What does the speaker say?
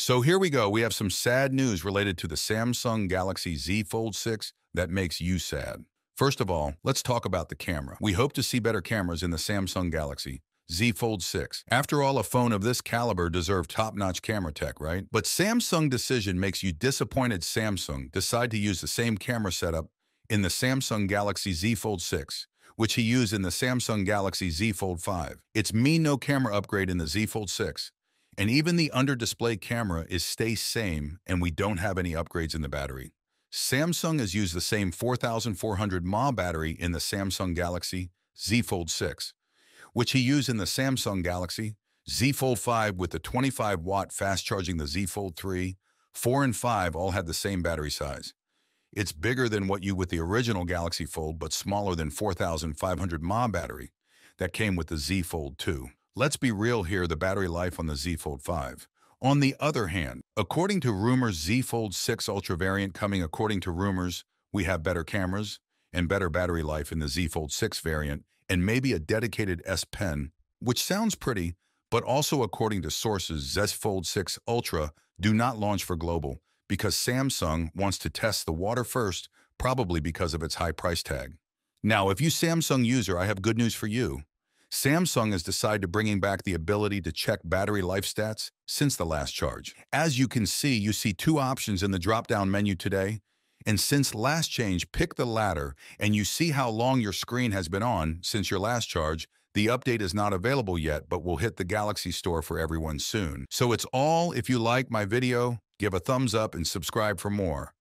So here we go. We have some sad news related to the Samsung Galaxy Z Fold 6 that makes you sad. First of all, let's talk about the camera. We hope to see better cameras in the Samsung Galaxy Z Fold 6. After all, a phone of this caliber deserves top-notch camera tech, right? But Samsung decision makes you disappointed. Samsung decide to use the same camera setup in the Samsung Galaxy Z Fold 6, which he used in the Samsung Galaxy Z Fold 5. It's no camera upgrade in the Z Fold 6. And even the under-display camera stays same, and we don't have any upgrades in the battery. Samsung has used the same 4400 mAh battery in the Samsung Galaxy Z Fold 6, which he used in the Samsung Galaxy Z Fold 5 with the 25-watt fast charging. The Z Fold 3, 4, and 5 all had the same battery size. It's bigger than what you with the original Galaxy Fold, but smaller than 4500 mAh battery that came with the Z Fold 2. Let's be real here, the battery life on the Z Fold 5. On the other hand, according to rumors, Z Fold 6 Ultra variant coming. According to rumors, we have better cameras and better battery life in the Z Fold 6 variant, and maybe a dedicated S Pen, which sounds pretty, but also according to sources, Z Fold 6 Ultra do not launch for global because Samsung wants to test the water first, probably because of its high price tag. Now, if you Samsung user, I have good news for you. Samsung has decided to bringing back the ability to check battery life stats since the last charge. As you can see, you see two options in the drop-down menu today. And since last change, pick the latter, and you see how long your screen has been on since your last charge. The update is not available yet, but will hit the Galaxy Store for everyone soon. So it's all. If you like my video, give a thumbs up and subscribe for more.